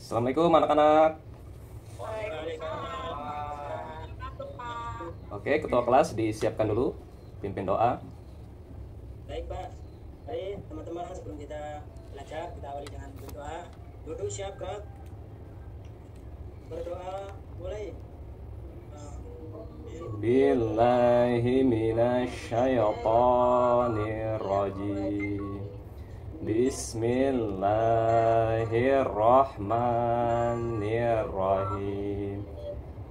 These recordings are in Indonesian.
Assalamualaikum anak-anak. Oke, ketua kelas disiapkan dulu, pimpin doa. Baik Pak, mari teman-teman sebelum kita belajar, kita awali dengan berdoa. Duduk siap gerak. Berdoa mulai. Billahi minasyaitonir rajim. Bismillahirrahmanirrahim.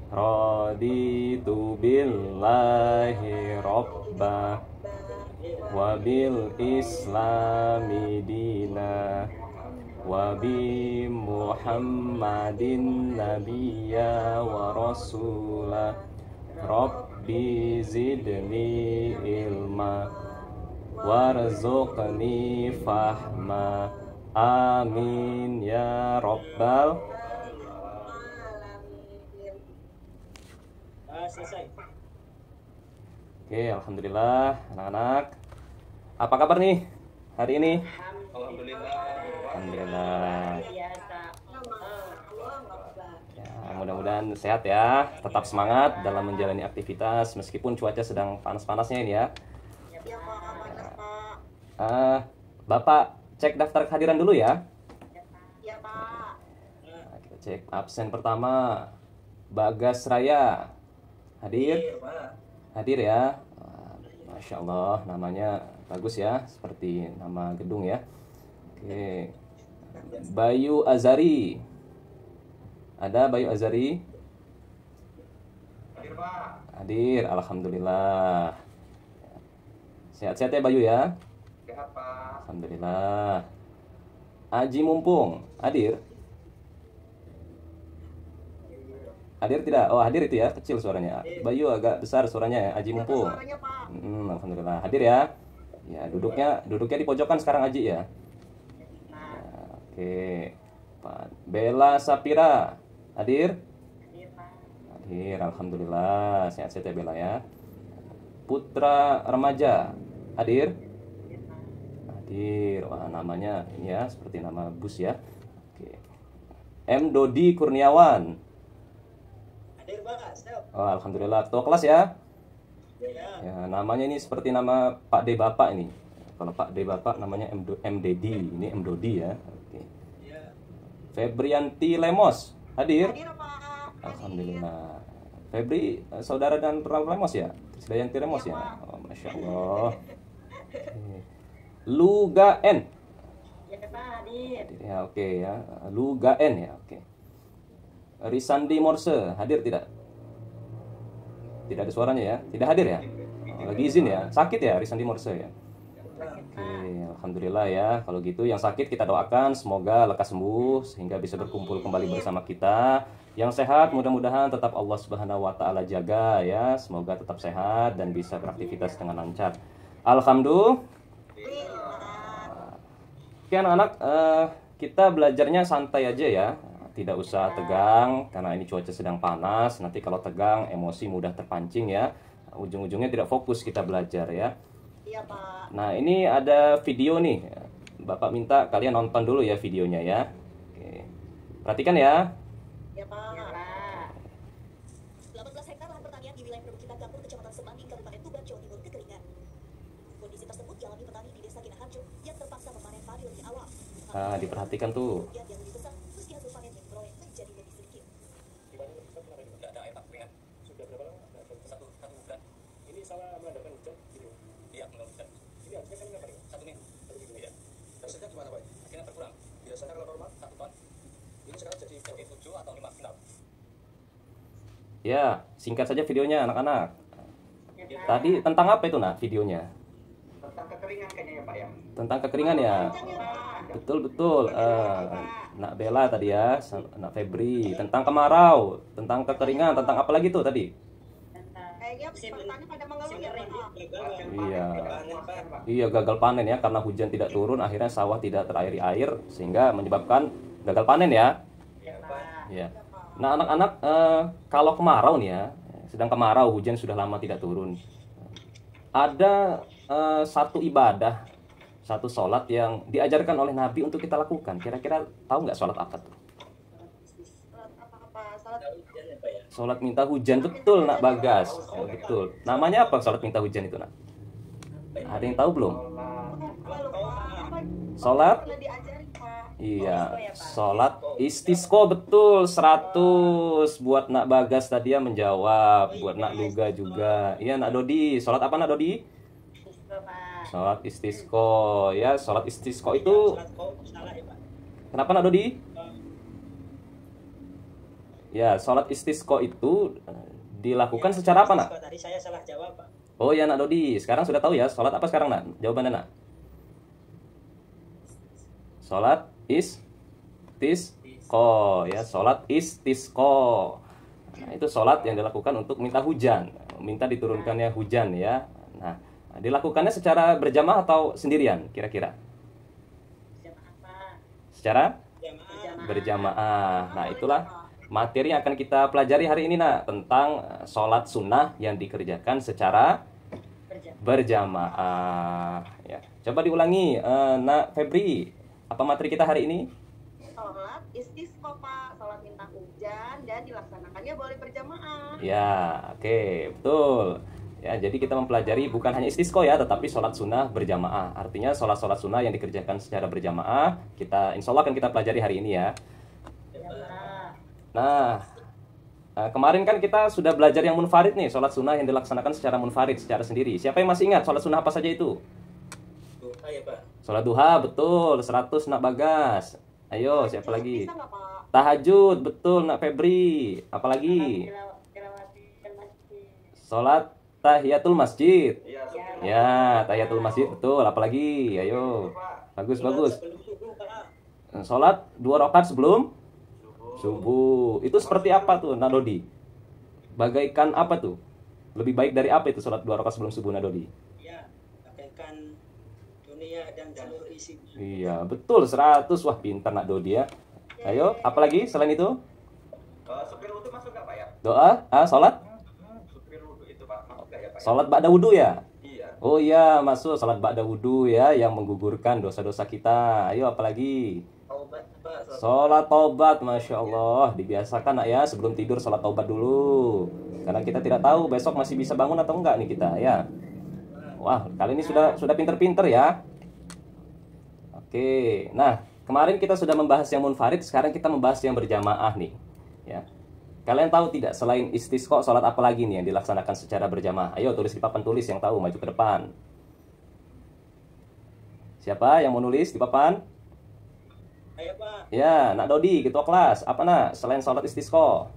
Raditu billahi rabbah wa bil islami dina wa bi muhammadin nabiyya wa rasulah. Rabbi zidni ilma warzuqni fahma. Amin ya rabbal. Selesai. Oke, alhamdulillah anak-anak. Apa kabar nih hari ini? Alhamdulillah. Ya, mudah-mudahan sehat ya. Tetap semangat dalam menjalani aktivitas meskipun cuaca sedang panas-panasnya ini ya. Bapak cek daftar kehadiran dulu ya. Nah, kita cek absen pertama Bagas Raya. Hadir? Hadir ya. Masya Allah, namanya bagus ya, seperti nama gedung ya. Oke. Bayu Azari. Ada Bayu Azari? Hadir Pak. Hadir, alhamdulillah. Sehat-sehat ya Bayu ya. Sehat Pak. Alhamdulillah. Aji Mumpung, hadir? Hadir tidak? Oh, hadir itu ya, kecil suaranya. Bayu agak besar suaranya ya, Aji Mumpung. Alhamdulillah. Hadir ya. Ya, duduknya di pojokan sekarang Aji ya. Ya, oke. Pak Bella Sapira, hadir? Hadir, alhamdulillah. Sehat-sehat ya Bella ya. Putra Remaja, hadir? Hadir. Wah, namanya ini ya, seperti nama bus ya. Oke. M Dodi Kurniawan. Hadir Pak, siap. Oh, alhamdulillah, ketua kelas ya. Ya. Ya, namanya ini seperti nama Pak D Bapak ini. Kalau Pak D Bapak namanya M Dedi, ini M Dodi ya. Oke. Ya. Febrianti Lemos, hadir? Hadir Pak. Alhamdulillah. Febri, saudara dan pernah Lemos ya? Dayanti Lemos ya? Oh, Masya Allah. Oke. Luga N. Ya Pak, hadir. Ya, oke ya. Luga N ya, oke. Risandi Morse, hadir tidak? Tidak ada suaranya ya? Tidak hadir ya? Oh, lagi izin ya? Sakit ya Risandi Morse ya? Oke, alhamdulillah ya. Kalau gitu yang sakit kita doakan semoga lekas sembuh sehingga bisa berkumpul kembali bersama kita. Yang sehat mudah-mudahan tetap Allah Subhanahu wa taala jaga ya. Semoga tetap sehat dan bisa beraktivitas dengan lancar. Alhamdulillah. Oke anak-anak, kita belajarnya santai aja ya. Tidak usah tegang karena ini cuaca sedang panas. Nanti kalau tegang emosi mudah terpancing ya. Ujung-ujungnya tidak fokus kita belajar ya. Iya Pak. Nah ini ada video nih. Bapak minta kalian nonton dulu ya videonya ya. Oke. Perhatikan ya. Iya Pak. 18 hektar lahan pertanian di wilayah perbukitan Gambur, Kecamatan Semanding, Kabupaten Tuban, Jawa Timur kekeringan. Kondisi tersebut dialami petani di Desa Kinaharjo yang terpaksa memanen padi lebih awal. Nah diperhatikan tuh. Yang lebih besar, meski hasil panen yang diperoleh menjadi lebih sedikit. Tidak ada air Pak, keringat. Sudah berapa lama? Satu bulan. Ini salah mengadakan hujan gitu. Iya, menurut hujan. Ini artinya kan nggak 1 minggu. 1 minggu ya. Hasilnya gimana Pak? Akhirnya berkurang. Biasanya kalau normal 1 ton. Ini sekarang jadi 7 atau 5 final. Ya, singkat saja videonya anak-anak. Ya, Pak. Tadi tentang apa itu nak videonya? Tentang kekeringan kayaknya ya Pak ya. Tentang kekeringan ya. Betul. Nak Bella tadi ya, Nak Febri tentang kemarau, tentang kekeringan, tentang apa lagi tuh tadi? Kayaknya petani pada mengeluh ya Pak. Iya. Iya, gagal panen ya karena hujan tidak turun, akhirnya sawah tidak terairi air sehingga menyebabkan gagal panen ya. Ya. Nah, anak-anak kalau kemarau nih ya, sedang kemarau, hujan sudah lama tidak turun. Ada satu ibadah, satu sholat yang diajarkan oleh Nabi untuk kita lakukan. Kira-kira tahu nggak sholat apa tuh? Sholat minta hujan, betul nak Bagas. Ya, betul. Namanya apa sholat minta hujan itu nak? Ada yang tahu belum? Sholat? Pernah diajarin, Pak. Iya, sholat istisqo, betul. 100 buat nak Bagas tadi ya menjawab. Buat nak Luga juga. Iya nak Dodi, sholat apa nak Dodi? Sholat istisqo. Ya, sholat istisqo itu Sholat kau salah ya Pak. kenapa nak Dodi? Ya, sholat istisqo itu dilakukan secara apa nak? Tadi saya salah jawab Pak. Oh ya nak Dodi, sekarang sudah tahu ya sholat apa sekarang nak? Jawabannya nak? Sholat istisqo ya, sholat istisqo. Nah, itu sholat yang dilakukan untuk minta hujan, minta diturunkannya hujan ya. Nah, dilakukannya secara berjamaah atau sendirian kira-kira? Secara berjamaah. Nah, itulah materi yang akan kita pelajari hari ini nak, tentang sholat sunnah yang dikerjakan secara berjamaah ya. Coba diulangi nak Febri, apa materi kita hari ini? Sholat istisqo, Pak. Sholat minta hujan dan dilaksanakannya boleh berjamaah. Ya, oke, betul. Ya, jadi kita mempelajari bukan hanya istisqo ya, tetapi sholat sunnah berjamaah. Artinya sholat-sholat sunnah yang dikerjakan secara berjamaah, insya Allah akan kita pelajari hari ini ya. Nah, kemarin kan kita sudah belajar yang munfarid nih, sholat sunnah yang dilaksanakan secara munfarid, secara sendiri. Siapa yang masih ingat sholat sunnah apa saja itu? Duha ya Pak. Sholat duha, betul, 100 nak Bagas. Ayo, siapa lagi? Bisa nggak, Pak? Tahajud, betul nak Febri. Apalagi? Sholat tahiyatul masjid. Ya, tahiyatul masjid, betul. Apalagi? Ayo. Bagus, bagus. Sebelum subuh Pak. Sholat 2 rakaat sebelum subuh. Itu seperti apa tuh nak Dodi? Bagaikan apa tuh? Lebih baik dari apa itu sholat 2 rakaat sebelum subuh nak Dodi? Ya, bagaikan dunia dan seluruh isi. Iya, betul, 100. Wah, pintar nak Dodi ya. Ayo, apalagi selain itu? Supir wudhu masuk nggak Pak ya? Doa, sholat? Supir wudhu itu Pak, masuk nggak ya Pak? Sholat ba'da wudu ya? Iya. Oh iya, masuk sholat ba'da wudu ya, yang menggugurkan dosa-dosa kita. Ayo, apalagi? Taubat Pak. Sholat taubat, Masya Allah. Dibiasakan nak ya, sebelum tidur sholat taubat dulu. Karena kita tidak tahu besok masih bisa bangun atau enggak nih kita ya. Wah, kali ini sudah pinter-pinter ya. Oke, nah kemarin kita sudah membahas yang munfarid, sekarang kita membahas yang berjamaah nih ya. Kalian tahu tidak, selain istisqa, sholat apa lagi nih yang dilaksanakan secara berjamaah? Ayo tulis di papan tulis yang tahu, maju ke depan. Siapa yang mau nulis di papan? Ayo Pak. Ya, nak Dodi, ketua kelas. Apa nak selain sholat istisqa?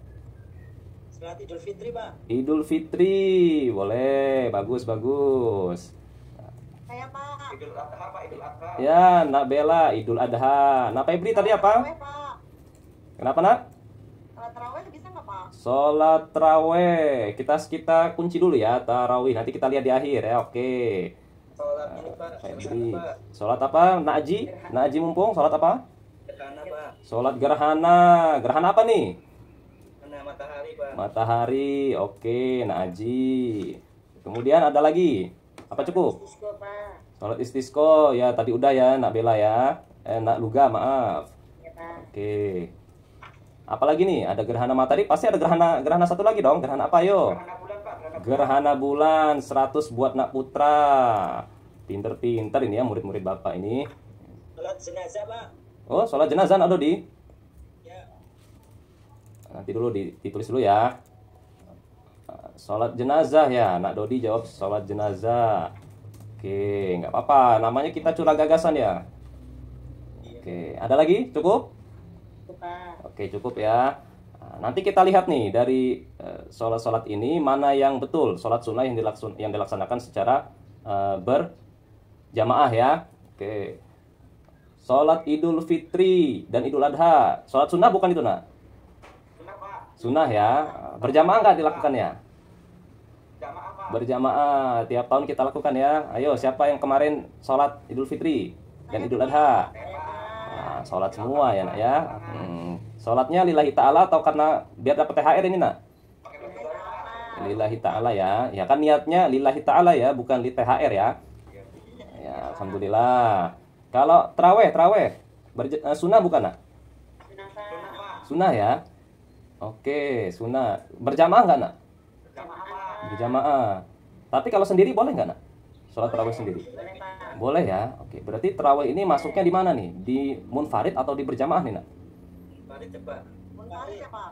Sholat Idul Fitri Pak. Idul Fitri, boleh, bagus, bagus. Saya, Pak. Idul Adha Pak, Idul Adha. Ya, nak Bella, Idul Adha. Nak Febri tadi apa? Taraweh, Pak. Kenapa nak? Sholat taraweh bisa nggak, Pak? Sholat taraweh. Kita kunci dulu ya, tarawih. Nanti kita lihat di akhir ya, oke. Sholat ini Pak. Febri. Sholat apa? Nak Aji? Nak Aji mumpung, sholat apa? Gerhana Pak. Sholat gerhana. Gerhana apa nih? Gerhana matahari Pak. Matahari, oke, Nak Aji. Kemudian ada lagi? Apa cukup? Istisqa Pak. Sholat istisqo, ya tadi udah ya, Nak Bella ya. Nak Luga, maaf. Ya Pak. Oke. Apalagi nih? Ada gerhana matahari, pasti ada gerhana satu lagi dong. Gerhana apa yo? Gerhana bulan Pak, Gerhana bulan, 100 buat Nak Putra. Pinter-pinter ini ya murid-murid Bapak ini. Sholat jenazah Pak. Oh, sholat jenazah Nak Dodi. Ya. Nanti dulu ditulis dulu ya. Sholat jenazah ya, Nak Dodi jawab sholat jenazah. Oke, nggak apa-apa. Namanya kita curah gagasan ya. Oke, ada lagi? Cukup? Oke, cukup ya. Nah, nanti kita lihat nih dari sholat-sholat ini mana yang betul sholat sunnah yang dilaksanakan secara berjamaah ya. Oke. Sholat Idul Fitri dan Idul Adha. Sholat sunnah bukan itu nak? Sunnah Pak. Sunnah ya. Berjamaah nggak dilakukannya? Jamaah Pak. Berjamaah. Tiap tahun kita lakukan ya. Ayo, siapa yang kemarin sholat Idul Fitri dan Idul Adha? Nah, sholat semua ya nak ya. Sholatnya lillahi ta'ala atau karena biar dapat THR ini nak? Lillahi ta'ala ya. Ya kan niatnya lillahi ta'ala ya, bukan li THR ya. Ya, alhamdulillah. Kalau terawih sunnah bukan nak? Sunnah ya. Oke, sunat. Berjamaah nggak nak? Berjamaah. Tapi kalau sendiri boleh nggak nak? Sholat tarawih sendiri? Boleh Pak. Boleh ya. Oke, berarti tarawih ini masuknya di mana nih? Di munfarid atau di berjamaah nih nak? Mari cepat. Munfarid ya Pak.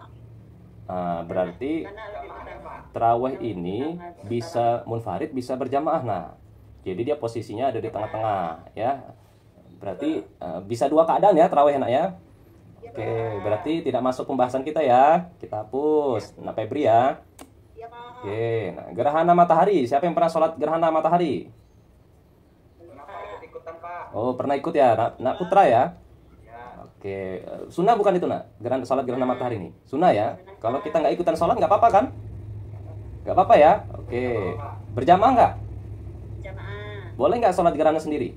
Berarti Karena lebih mudah. tarawih ini bisa munfarid, bisa berjamaah. Nah, jadi dia posisinya ada di tengah-tengah ya. Berarti bisa dua keadaan ya tarawih nak ya. Oke, berarti tidak masuk pembahasan kita ya. Kita hapus. Nak Febri ya. Iya Pak. Oke, nah gerhana matahari. Siapa yang pernah sholat gerhana matahari? Ikutan Pak. Oh, pernah ikut ya, nak Putra ya? Oke, sunnah bukan itu nak? Sholat gerhana matahari ini. Sunnah ya. Kalau kita nggak ikutan sholat nggak apa-apa kan? Nggak apa-apa ya. Oke, berjamaah nggak? Jamaah. Boleh nggak sholat gerhana sendiri?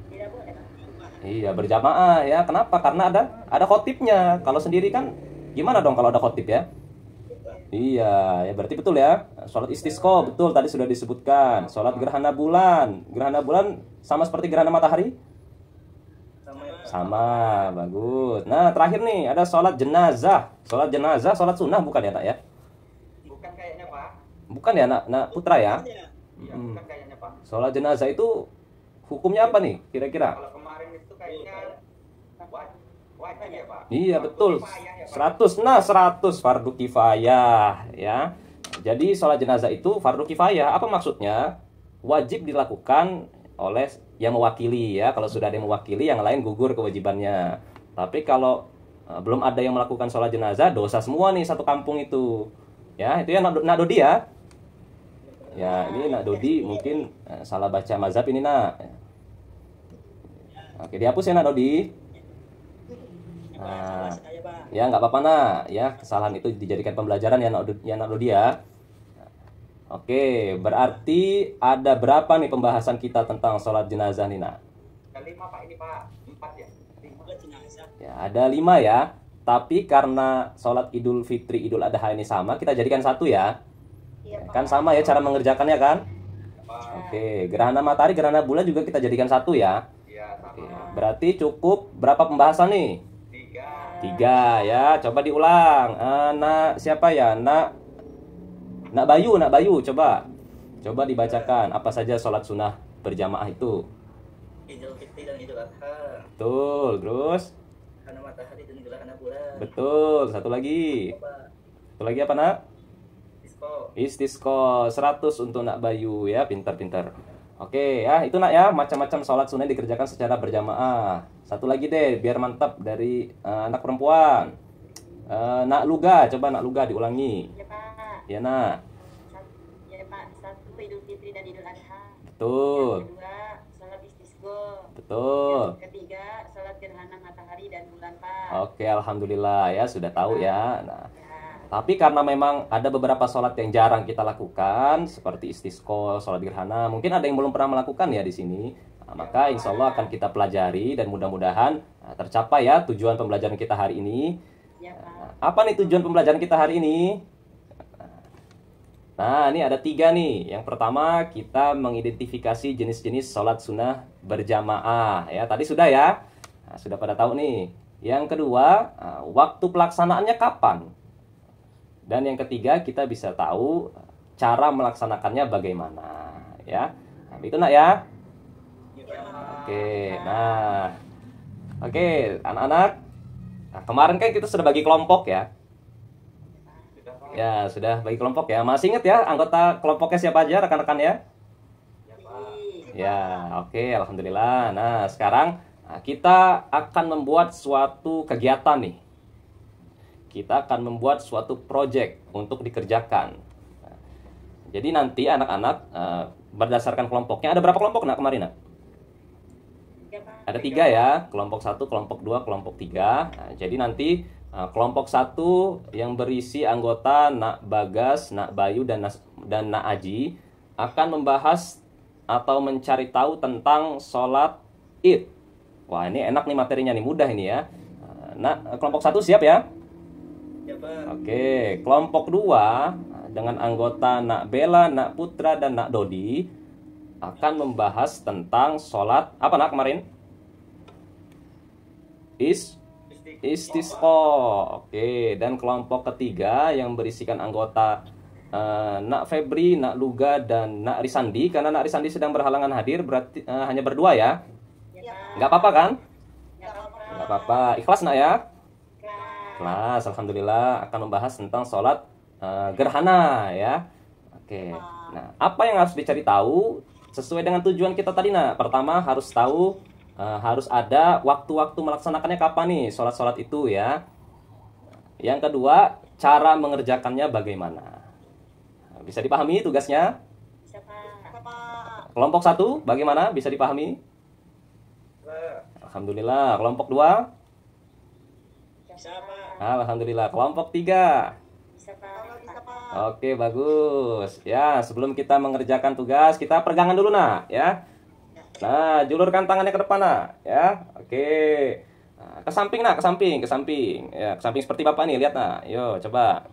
Tidak boleh Pak. Iya, berjamaah ya. Kenapa? Karena ada khotibnya. Kalau sendiri kan gimana dong kalau ada khotib ya? Iya, ya berarti betul ya. Sholat istisqa betul tadi sudah disebutkan. Sholat gerhana bulan. Gerhana bulan sama seperti gerhana matahari? Sama, bagus. Nah, terakhir nih ada sholat jenazah. Sholat jenazah, sholat sunnah bukan ya, nak ya? Bukan kayaknya Pak. Bukan ya, nak Putra ya? Iya, bukan kayaknya Pak. Sholat jenazah itu hukumnya apa nih, kira-kira? Kalau kemarin itu kayaknya wajib ya Pak. Iya, betul. 100, nah 100 fardu kifayah ya. Jadi sholat jenazah itu fardu kifayah. Apa maksudnya? Wajib dilakukan oleh yang mewakili ya. Kalau sudah ada yang mewakili, yang lain gugur kewajibannya. Tapi kalau belum ada yang melakukan sholat jenazah, dosa semua nih satu kampung itu. Ya, itu ya nak Dodi ya. Ya, ini nak Dodi mungkin salah baca mazhab ini nak. Oke, dihapus ya nak Dodi. Nah, ya nggak apa-apa nak. Ya, kesalahan itu dijadikan pembelajaran ya nak Dodi ya. Oke, berarti ada berapa nih pembahasan kita tentang sholat jenazah nih nak? Ada 5 Pak ini Pak. 4 ya. 5. Ya, ada 5 ya. Tapi karena sholat Idul Fitri, Idul Adha ini sama, kita jadikan satu ya. Iya Pak. Kan sama ya cara mengerjakannya kan? Oke, gerhana matahari, gerhana bulan juga kita jadikan satu ya. Iya, Oke, sama. berarti cukup berapa pembahasan nih? 3 ya. Coba diulang. Nak siapa ya? Nak Bayu, coba dibacakan apa saja sholat sunnah berjamaah itu. Idul Fitri dan Idul Adha. Betul, terus? Gerhana matahari dan gerhana bulan. Betul, satu lagi. Satu lagi apa nak? Istisqa 100 untuk nak Bayu ya, pintar-pintar. Oke ya, itu nak ya, macam-macam sholat sunnah dikerjakan secara berjamaah. Satu lagi deh, biar mantap dari anak perempuan. Nak Luga, coba nak Luga diulangi. Iya Pak. Ya nak. Ya Pak. 1 Idul Fitri dan Idul Adha. Betul. Yang kedua, sholat istisqa. Betul. Yang ketiga, sholat gerhana matahari dan bulan Pak. Oke, alhamdulillah ya sudah tahu ya. Nah, Ya. tapi karena memang ada beberapa sholat yang jarang kita lakukan, seperti istisqa, sholat gerhana, mungkin ada yang belum pernah melakukan ya di sini. Nah, maka insya Allah akan kita pelajari dan mudah-mudahan tercapai ya tujuan pembelajaran kita hari ini. Ya Pak. Apa nih tujuan pembelajaran kita hari ini? Nah, ini ada 3 nih. Yang pertama, kita mengidentifikasi jenis-jenis sholat sunnah berjamaah. Ya, tadi sudah ya. Nah, sudah pada tahu nih. Yang kedua, waktu pelaksanaannya kapan? Dan yang ketiga, kita bisa tahu cara melaksanakannya bagaimana. Ya, nah, itu nak ya. Oke, nah. Oke, anak-anak. Nah, kemarin kan kita sudah bagi kelompok ya. Ya, sudah bagi kelompok ya. Masih ingat ya anggota kelompoknya siapa aja rekan-rekan ya? Ya, oke, alhamdulillah. Nah, sekarang kita akan membuat suatu kegiatan nih. Kita akan membuat suatu project untuk dikerjakan. Nah, jadi nanti anak-anak berdasarkan kelompoknya, ada berapa kelompok nak kemarin nak? Ada 3 ya, kelompok 1, kelompok 2, kelompok 3. Nah, jadi nanti kelompok 1 yang berisi anggota Nak Bagas, Nak Bayu, dan Nak Aji akan membahas atau mencari tahu tentang sholat Id. Wah, ini enak nih materinya nih, mudah ini ya. Nah, kelompok 1 siap ya? Oke, kelompok 2 dengan anggota Nak Bella, Nak Putra, dan Nak Dodi akan membahas tentang sholat apa nak kemarin? istisqa. Oke, dan kelompok ketiga yang berisikan anggota Nak Febri, Nak Luga, dan Nak Risandi. Karena Nak Risandi sedang berhalangan hadir, berarti hanya berdua ya. Nggak apa-apa kan? Nggak apa-apa. Ikhlas nak ya? Ikhlas, alhamdulillah akan membahas tentang sholat gerhana ya. Oke. Nah, apa yang harus dicari tahu sesuai dengan tujuan kita tadi nak? Pertama harus tahu harus ada waktu-waktu melaksanakannya kapan nih sholat-sholat itu ya. Yang kedua, cara mengerjakannya bagaimana? Bisa dipahami tugasnya? Kelompok 1 bagaimana? Bisa dipahami? Alhamdulillah. Kelompok 2? Alhamdulillah. Kelompok 3? Oke, bagus. Ya, sebelum kita mengerjakan tugas, kita pegangan dulu nak ya. Nah, julurkan tangannya ke depan nak ya. Oke. Nah, ke samping nak, ke samping. Ya, ke samping seperti Bapak nih, lihat nak. Yo, coba.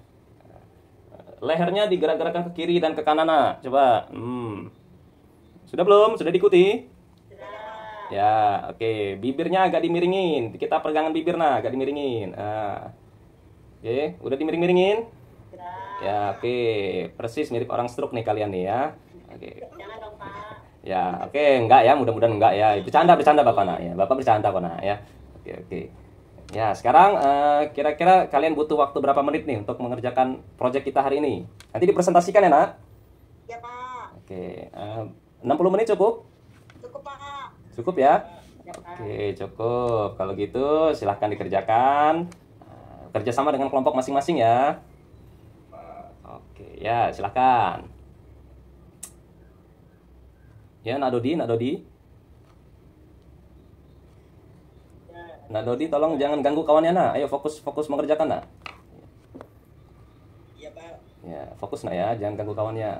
Lehernya digerak-gerakkan ke kiri dan ke kanan nak. Coba. Sudah belum? Sudah diikuti? Ya, oke. Bibirnya agak dimiringin. Kita pegangan bibir nah, agak dimiringin. Oke, udah dimiring-miringin? Ya, oke. Persis mirip orang stroke nih kalian nih ya. Oke. Jangan dong, Pak. Ya, oke, enggak ya, mudah-mudahan enggak ya. Bercanda Bapak nak ya. Bapak bercanda kok nak ya. Oke. Ya, sekarang kira-kira kalian butuh waktu berapa menit nih untuk mengerjakan proyek kita hari ini? Nanti dipresentasikan ya, Nak? Ya, Pak. Oke, 60 menit cukup? Cukup, Pak. Cukup ya? Oke, cukup. Kalau gitu silahkan dikerjakan. Kerjasama dengan kelompok masing-masing ya. Oke, ya silahkan. Ya, Nak Dodi. Nak Dodi, tolong jangan ganggu kawannya, Nak. Ayo fokus mengerjakan, Nak. Iya, Pak. Ya, fokus, Nak ya, jangan ganggu kawannya.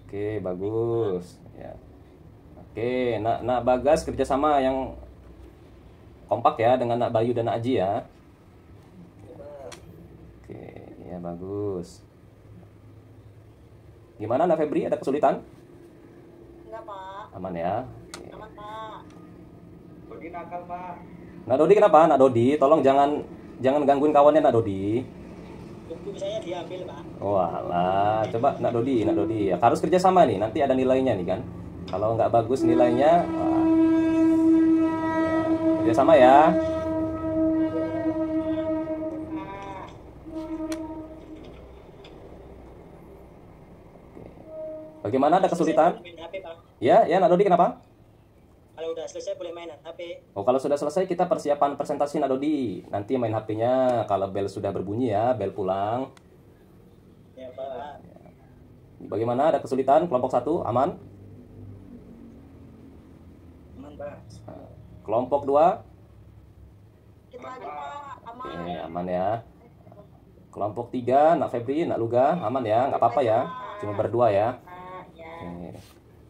Oke, bagus. Ya. Oke, Nak Bagas kerjasama yang kompak ya dengan Nak Bayu dan Nak Aji ya. Oke, ya bagus. Gimana Nak Febri, ada kesulitan? Enggak, Pak. Aman ya? Oke. Aman, Pak. Dodi nakal, Pak. Nak Dodi kenapa? Nak Dodi, tolong jangan gangguin kawannya Nak Dodi. Buku saya diambil, Pak. Walah, coba Nak Dodi. Ya, harus kerjasama nih, nanti ada nilainya nih kan. Kalau nggak bagus nilainya, wah. Ya, kerjasama ya. Bagaimana, ada kesulitan? Main HP, Pak. Ya, Nak Dodi kenapa? Kalau udah selesai boleh main HP. Oh, kalau sudah selesai kita persiapan presentasi Nak Dodi. Nanti main HP-nya kalau bel sudah berbunyi ya, bel pulang. Ya, Pak. Bagaimana, ada kesulitan? Kelompok 1 aman? Aman, Pak. Kelompok 2? Kita aja, Pak. Aman. Oke, aman ya. Kelompok 3, Nak Febri, Nak Luga, aman ya, nggak apa-apa ya. Cuma berdua ya.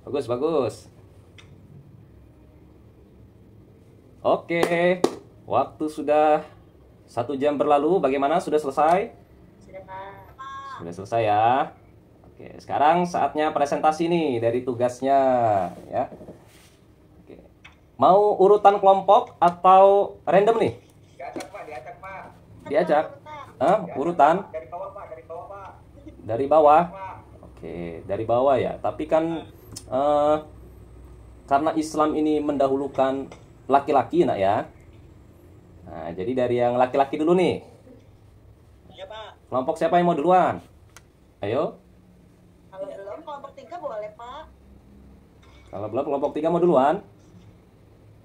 Oke. Bagus. Oke, waktu sudah 1 jam berlalu. Bagaimana, sudah selesai? Sudah, Pak. Sudah selesai ya. Oke, sekarang saatnya presentasi nih dari tugasnya ya. Oke. Mau urutan kelompok atau random nih? Diacak, Pak. Diajak. Urutan Dari bawah, Pak. dari bawah. Pak. Oke, dari bawah ya. Tapi kan karena Islam ini mendahulukan laki-laki nak ya. Nah, jadi dari yang laki-laki dulu nih. Ya, Pak. Kelompok siapa yang mau duluan? Ayo. Kalau belum, kelompok 3 boleh, Pak. Kalau belum, kelompok 3 mau duluan?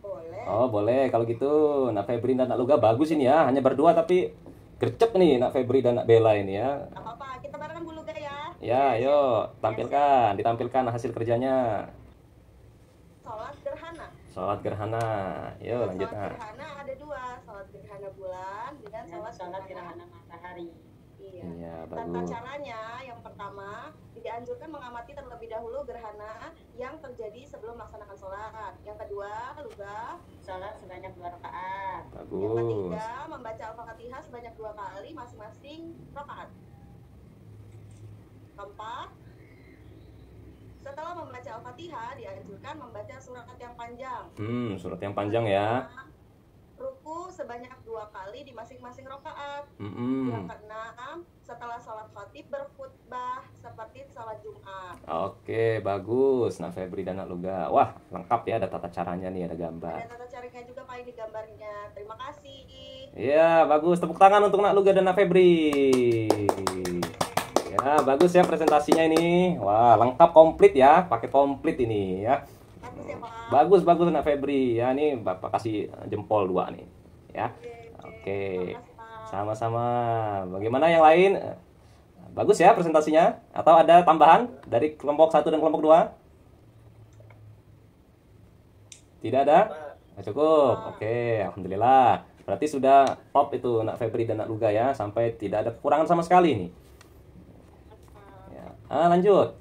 Boleh. Oh, boleh. Kalau gitu, Nak Febri dan Nak Luga bagus ini ya. Hanya berdua tapi gercep nih Nak Febri dan Nak Bella ini ya. Gak apa-apa, kita barengan dulu ya. Ya, ayo ditampilkan hasil kerjanya. Sholat gerhana. Sholat gerhana. Yuk, lanjut. Sholat gerhana ada 2, sholat gerhana bulan dan sholat gerhana matahari. Iya. Iya, Tata bagus. caranya yang pertama dianjurkan mengamati terlebih dahulu gerhana yang terjadi sebelum melaksanakan sholat. Yang kedua, luga. Sholat sebanyak 2 rakaat. Yang Bagus. ketiga, membaca Al-Fatihah sebanyak 2 kali masing-masing rakaat. Keempat, Setelah membaca Al-Fatihah, dianjurkan membaca surat yang panjang. Surat yang panjang ya. Ruku sebanyak 2 kali di masing-masing rakaat. Mm-mm. Yang keenam, setelah sholat khatib berkhutbah seperti sholat Jumat. Oke, bagus. Nak Febri dan Nak Luga. Wah, lengkap ya, ada tata caranya nih, ada gambar. Ada tata caranya juga Pak ini gambarnya. Terima kasih. Iya, bagus. Tepuk tangan untuk Nak Luga dan Nak Febri. Ya, bagus ya presentasinya ini. Wah, lengkap komplit ya, paket komplit ini ya. Bagus ya Pak. Bagus, bagus Nak Febri. Ya, ini Bapak kasih jempol 2 nih. Ya. Oke. Terima kasih, Pak. Sama-sama. Bagaimana yang lain? Bagus ya presentasinya? Atau ada tambahan dari kelompok 1 dan kelompok 2? Tidak ada? Cukup. Oke, alhamdulillah. Berarti sudah top itu Nak Febri dan Nak Luga ya, sampai tidak ada kekurangan sama sekali nih. Ya. Lanjut.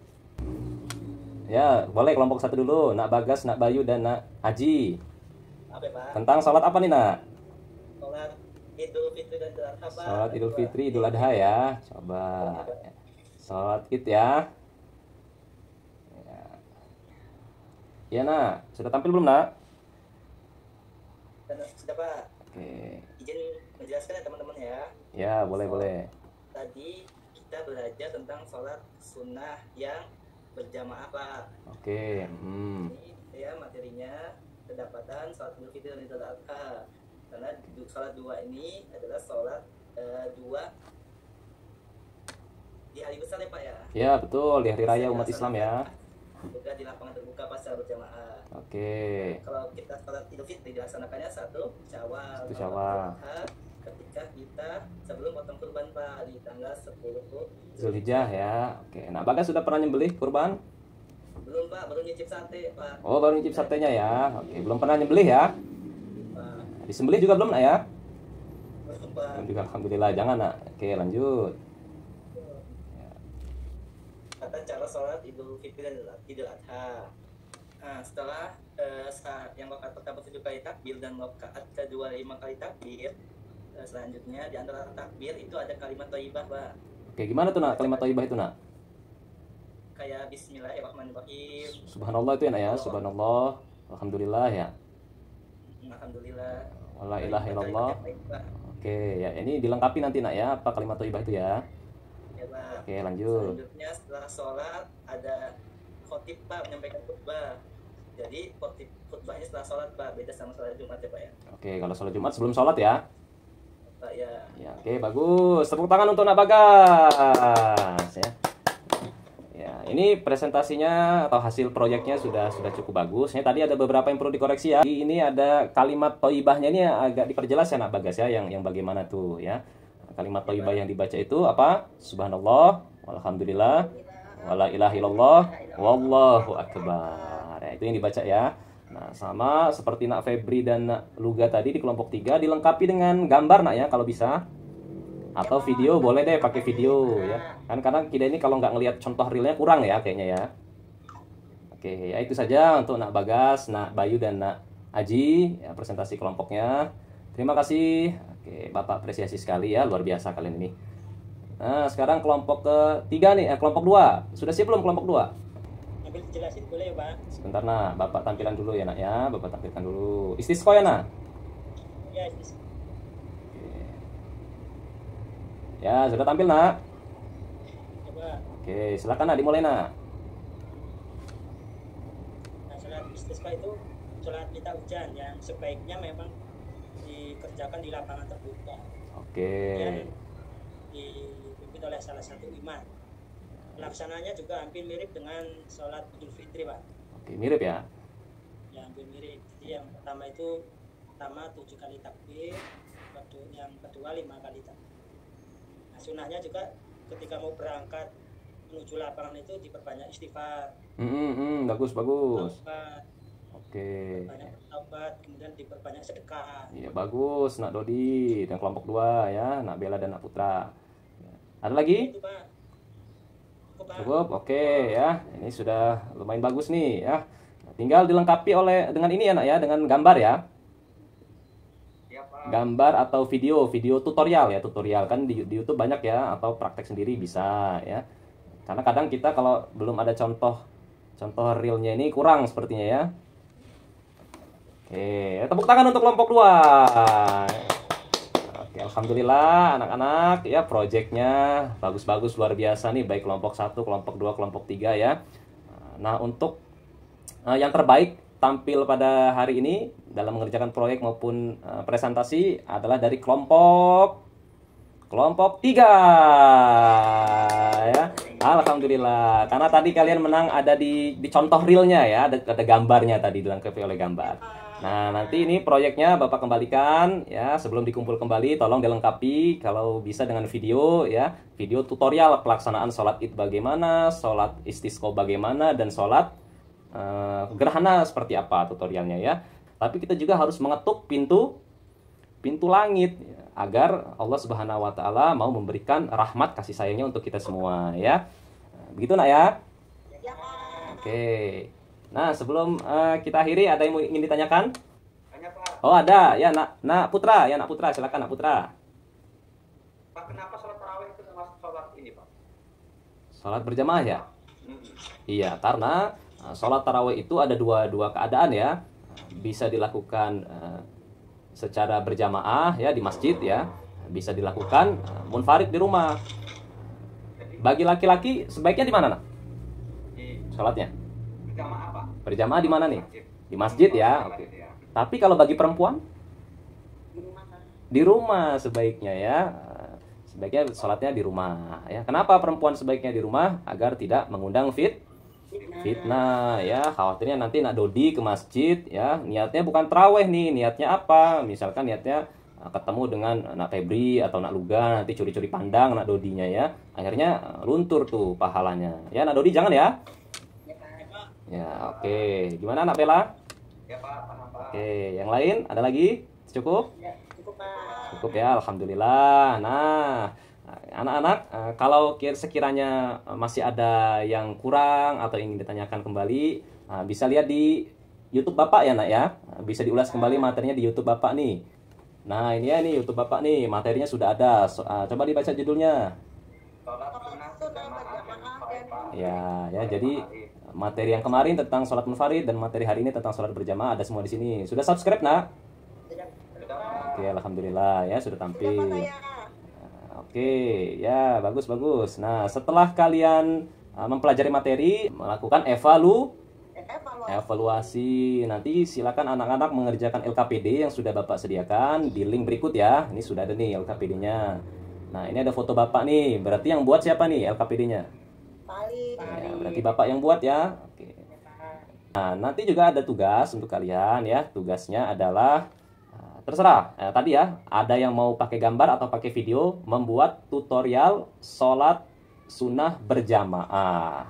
Ya, boleh kelompok 1 dulu. Nak Bagas, Nak Bayu, dan Nak Aji. Apa ya, Pak? Tentang sholat apa nih, Nak? Sholat Idul Fitri dan Idul Adha, Pak. Sholat Idul Fitri, Idul Adha ya. Coba. Sholat Id ya. Ya, Nak. Sudah tampil belum, Nak? Sudah, Pak. Oke. Izin menjelaskan ya teman-teman ya. Ya, boleh. Tadi kita belajar tentang sholat sunnah yang berjamaah, Pak. Oke. Ini ya materinya kedapatan sholat Idul Fitri dan Idul Adha. Karena sholat 2 ini adalah sholat 2 di hari besar ya, Pak ya. Ya, betul. Di hari raya umat Islam ya. Juga di lapangan terbuka pas secara berjamaah. Oke. Kalau kita sholat Idul Fitri dilaksanakannya 1 Syawal. 1 Syawal. Ketika kita sebelum potong kurban, Pak, di tanggal 10 Zulhijjah ya. Oke. Nah, Bagas sudah pernah nyembelih kurban? Belum, Pak, baru nyicip sate, Pak. Oh, baru nyicip satenya ya. Oke, belum pernah nyembelih ya. Pak. Disembelih juga belum, Nak ya? Belum, Pak. Belum juga, alhamdulillah. Jangan, Nak. Oke, lanjut. Kata cara sholat Idul Fitri dan Idul Adha. Nah, setelah yang rakaat pertama 7 kali takbir dan rakaat kedua 5 kali takbir, selanjutnya di antara takbir itu ada kalimat thayyibah, Pak. Oke, gimana tuh, Nak? Kalimat thayyibah itu, Nak? Kayak Bismillahirrahmanirrahim. Subhanallah itu ya, Nak ya. Subhanallah. Alhamdulillah ya. Alhamdulillah. Wala ilaha illallah. Oke, ya ini dilengkapi nanti, Nak ya, apa kalimat thayyibah itu ya. Ya, Pak. Oke, lanjut. Selanjutnya setelah sholat ada khotib, Pak, menyampaikan khutbah. Jadi khutbahnya setelah sholat, Pak, beda sama sholat Jumat ya, Pak ya. Oke, kalau sholat Jumat sebelum sholat ya. Pak ya. Ya, oke, bagus. Tepuk tangan untuk Nak Bagas ya. Ya, ini presentasinya atau hasil proyeknya sudah cukup bagus. Ya, tadi ada beberapa yang perlu dikoreksi ya. Ini ada kalimat thayyibahnya ini agak diperjelas ya, Nak Bagas ya, yang bagaimana tuh ya. Kalimat thayyibah yang dibaca itu apa? Subhanallah, walhamdulillah, wala ilaha illallah, wallahu akbar. Ya, itu yang dibaca ya. Nah, sama seperti Nak Febri dan Nak Luga tadi di kelompok 3 dilengkapi dengan gambar, Nak ya, kalau bisa. Atau video, boleh deh pakai video ya. Kan karena kita ini kalau nggak ngelihat contoh realnya kurang ya kayaknya ya. Oke, ya itu saja untuk Nak Bagas, Nak Bayu dan Nak Aji ya, presentasi kelompoknya. Terima kasih. Oke, Bapak apresiasi sekali ya, luar biasa kalian ini. Nah, sekarang kelompok ketiga nih, kelompok 2. Sudah siap belum kelompok 2? Ambil jelasin boleh ya, Pak? Sebentar, Nak. Bapak tampilan dulu ya, Nak ya. Bapak tampilkan dulu. Istisqa ya, Nak? Ya, ini. Ya, sudah tampil, Nak. Coba. Oke, silakan, Nak, dimulai, Nak. Nah, sholat istisqa itu sholat minta hujan yang sebaiknya memang dikerjakan di lapangan terbuka. Oke. Yang dipimpin oleh salah satu imam. Pelaksananya juga hampir mirip dengan sholat Idul Fitri, Pak. Oke, mirip ya. Ya, hampir mirip. Jadi yang pertama 7 kali takbir, yang kedua 5 kali takbir. Nah, sunahnya juga ketika mau berangkat menuju lapangan itu diperbanyak istighfar. Bagus. Taubat, Oke. banyak taubat, kemudian diperbanyak sedekah. Iya, bagus, Nak Dodi dan kelompok 2 ya, Nak Bella dan Nak Putra. Ada lagi? Itu, Pak. Cukup, Pak. Cukup, oke ya. Ini sudah lumayan bagus nih ya. Tinggal dilengkapi dengan ini ya, Nak ya, dengan gambar ya. Gambar atau video tutorial ya, tutorial kan di YouTube banyak ya, atau praktek sendiri bisa ya. Karena kadang kita kalau belum ada contoh contoh realnya ini kurang sepertinya ya. Oke, tepuk tangan untuk kelompok 2. Oke, alhamdulillah anak-anak ya, proyeknya bagus-bagus, luar biasa nih, baik kelompok 1, kelompok 2, kelompok 3 ya. Nah, untuk yang terbaik tampil pada hari ini dalam mengerjakan proyek maupun presentasi adalah dari kelompok 3 ya. Alhamdulillah, karena tadi kalian menang ada di contoh realnya ya, ada gambarnya tadi, dilengkapi oleh gambar. Nah, nanti ini proyeknya Bapak kembalikan ya, sebelum dikumpul kembali tolong dilengkapi kalau bisa dengan video ya, video tutorial pelaksanaan sholat Id bagaimana, sholat istisqa bagaimana, dan sholat gerhana seperti apa tutorialnya ya. Tapi kita juga harus mengetuk pintu langit ya, agar Allah Subhanahu wa taala mau memberikan rahmat kasih sayangnya untuk kita semua ya. Begitu nak ya? Ya, Pak. Oke. Nah, sebelum kita akhiri, ada yang ingin ditanyakan? Tanya Pak. Oh, ada. Ya, Nak Putra. Ya, Nak Putra. Silakan, Nak Putra. Pak, kenapa sholat tarawih itu termasuk sholat ini Pak? Sholat berjamaah ya? Iya, karena sholat tarawih itu ada dua keadaan ya. Bisa dilakukan secara berjamaah ya di masjid ya. Bisa dilakukan munfarid di rumah. Bagi laki-laki sebaiknya di mana, Nak? Sholatnya? Berjamaah Pak. Berjamaah di mana nih? Di masjid ya. Oke. Tapi kalau bagi perempuan di rumah sebaiknya ya. Sebaiknya sholatnya di rumah ya. Kenapa perempuan sebaiknya di rumah? Agar tidak mengundang fitnah ya. Khawatirnya nanti nak dodi ke masjid ya. Niatnya bukan taraweh nih. Niatnya apa? Misalkan niatnya ketemu dengan nak Febri atau nak Luga, nanti curi-curi pandang nak dodinya ya. Akhirnya luntur tuh pahalanya. Ya, nak dodi jangan ya. Ya, oke. Gimana Nak Bella? Ya Pak, paham Pak. Oke, yang lain ada lagi? Cukup? Ya, cukup, Pak. Cukup ya, alhamdulillah. Nah, anak-anak, kalau sekiranya masih ada yang kurang atau ingin ditanyakan kembali, bisa lihat di YouTube Bapak ya, Nak ya. Bisa diulas kembali materinya di YouTube Bapak nih. Nah, ini ya nih YouTube Bapak nih, materinya sudah ada. Coba dibaca judulnya. Sholat sunnah berjamaah dan munfarid Pak. Ya, jadi materi yang kemarin tentang sholat munfarid dan materi hari ini tentang sholat berjamaah ada semua di sini. Sudah subscribe, Nak? Sudah Pak. Oke, alhamdulillah ya sudah tampil. Sudah, Pak, saya. Oke, ya bagus. Nah, setelah kalian mempelajari materi, melakukan evaluasi, nanti silakan anak-anak mengerjakan LKPD yang sudah Bapak sediakan di link berikut ya. Ini sudah ada nih LKPD-nya. Nah, ini ada foto Bapak nih. Berarti yang buat siapa nih LKPD-nya? Ya, berarti Bapak yang buat ya. Oke. Nah, nanti juga ada tugas untuk kalian ya. Tugasnya adalah terserah. Tadi ya, ada yang mau pakai gambar atau pakai video membuat tutorial sholat sunnah berjamaah.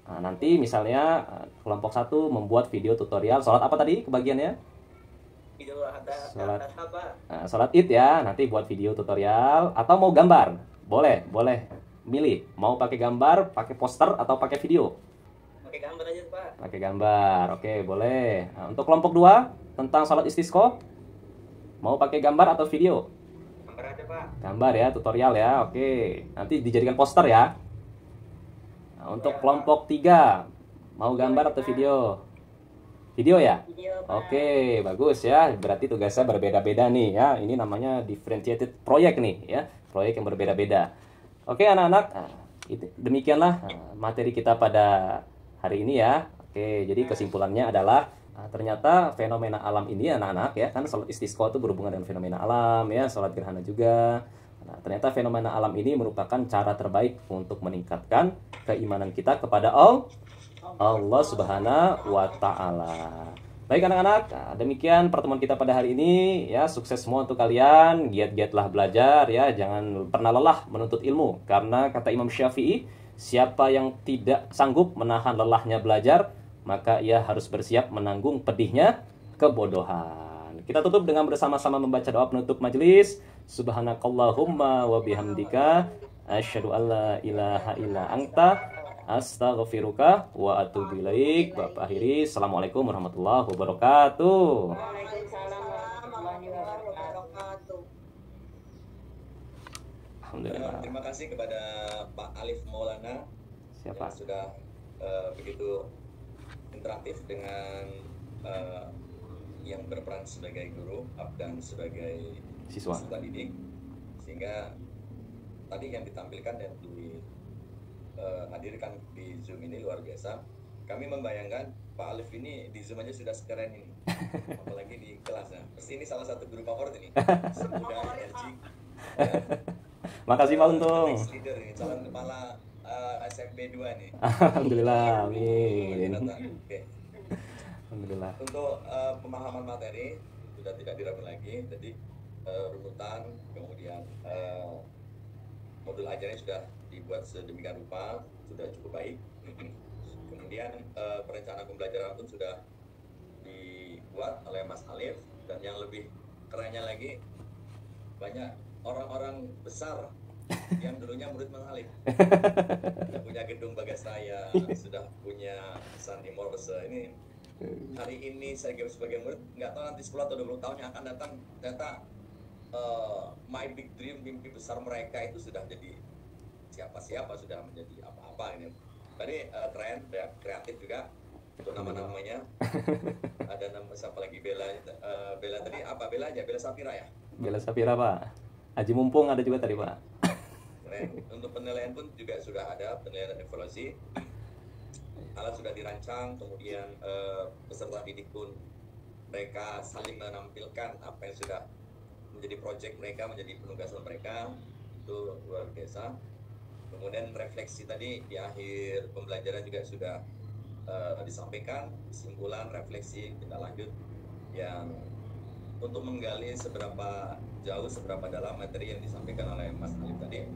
Nah, nanti misalnya kelompok 1 membuat video tutorial sholat apa tadi kebagiannya? Video ada apa? Sholat Id ya. Nanti buat video tutorial atau mau gambar. Boleh milih. Mau pakai gambar, pakai poster atau pakai video? Pakai gambar aja Pak. Pakai gambar. Oke, boleh. Nah, untuk kelompok 2 tentang sholat istisqa, mau pakai gambar atau video? Gambar aja Pak. Gambar ya, tutorial ya. Oke. Nanti dijadikan poster ya. Nah, untuk kelompok 3 mau gambar atau video? Video ya? Oke, bagus ya. Berarti tugasnya berbeda-beda nih ya. Ini namanya differentiated project nih ya. Proyek yang berbeda-beda. Oke anak-anak, demikianlah materi kita pada hari ini ya. Oke, jadi kesimpulannya adalah ternyata fenomena alam ini anak-anak ya, kan sholat istisqa itu berhubungan dengan fenomena alam ya, sholat gerhana juga. Nah, ternyata fenomena alam ini merupakan cara terbaik untuk meningkatkan keimanan kita kepada Allah Subhanahu wa taala. Baik anak-anak, demikian pertemuan kita pada hari ini ya. Sukses semua untuk kalian, giat-giatlah belajar ya, jangan pernah lelah menuntut ilmu, karena kata Imam Syafi'i, siapa yang tidak sanggup menahan lelahnya belajar, maka ia harus bersiap menanggung pedihnya kebodohan. Kita tutup dengan bersama-sama membaca doa penutup majelis. Subhanakallahumma wa bihamdika asyhadu an la ilaha illa anta astaghfiruka wa atubu ilaik. Bapak akhiri, assalamualaikum warahmatullahi wabarakatuh. Waalaikumsalam warahmatullahi wabarakatuh. Alhamdulillah. Terima kasih kepada Pak Alif Maulana Siapa? yang sudah begitu interaktif dengan yang berperan sebagai guru dan sebagai Siswa. peserta didik, sehingga tadi yang ditampilkan dan dihadirkan di Zoom ini luar biasa. Kami membayangkan Pak Alif ini di Zoom aja sudah sekeren ini, apalagi di kelasnya. Pasti ini salah satu guru favorit ini, muda, energik. Makasih Pak Untung. Next leader ini, calon kepala SMP 2 nih. Alhamdulillah, amin. Oke. Alhamdulillah. Untuk pemahaman materi sudah tidak diragukan lagi. Jadi runutan, kemudian modul ajarnya sudah dibuat sedemikian rupa, sudah cukup baik. Kemudian perencanaan pembelajaran pun sudah dibuat oleh Mas Alif, dan yang lebih kerennya lagi banyak orang-orang besar yang dulunya murid Mas Alif. Sudah punya gedung Bagasraya, sudah punya Sandi Morse. Ini hari ini saya sebagai murid, nggak tahu nanti 10 atau 20 tahun yang akan datang, ternyata my big dream, mimpi besar mereka itu sudah jadi siapa-siapa, sudah menjadi apa-apa ini. Tadi keren, kreatif juga untuk nama-namanya. Ada nama siapa lagi, Bella tadi apa, Bella aja, Bella Safira ya? Bella Safira Pak. Haji Mumpung ada juga tadi Pak. Keren. Untuk penilaian pun juga sudah ada penilaian dan evaluasi. Alat sudah dirancang, kemudian peserta didik pun mereka saling menampilkan apa yang sudah menjadi proyek mereka, menjadi penugasan mereka. Itu luar biasa. Kemudian refleksi tadi di akhir pembelajaran juga sudah disampaikan kesimpulan, refleksi, tindak lanjut yang untuk menggali seberapa jauh, seberapa dalam materi yang disampaikan oleh Mas Alif tadi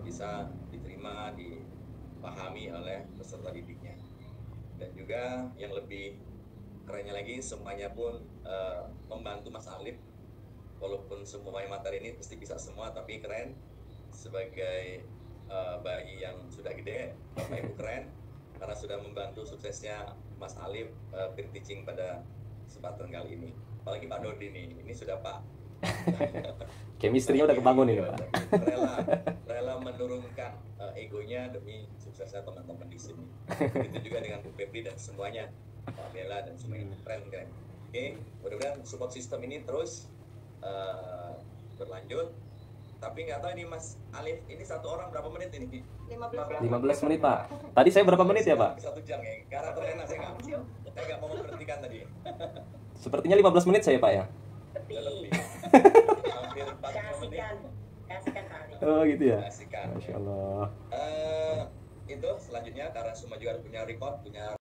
bisa diterima, dipahami oleh peserta didiknya. Dan juga yang lebih kerennya lagi, semuanya pun membantu Mas Alif. Walaupun semua materi ini pasti bisa semua, tapi keren sebagai bayi yang sudah gede, Bapak Ibu keren karena sudah membantu suksesnya Mas Alif peer teaching pada kesempatan kali ini. Apalagi Pak Dodi ini sudah Pak. Chemistry-nya udah kebangun ini Pak. Rela menurunkan egonya demi suksesnya teman-teman di sini. Begitu juga dengan Bu Febri dan semuanya, Pak Bella dan semuanya, keren. Oke, mudah-mudahan support system ini terus berlanjut. Tapi nggak tahu ini Mas Alif, ini satu orang berapa menit ini? 15 menit Pak. Tadi saya berapa menit ya Pak? 1 jam ya, karena terlena saya nggak mau memberhentikan tadi. Sepertinya 15 menit saya Pak ya? Udah lebih. Hampir 40 menit. Kasihkan kali. Oh gitu ya? Kasihkan. Masya Allah. Itu selanjutnya, karena semua juga punya record, punya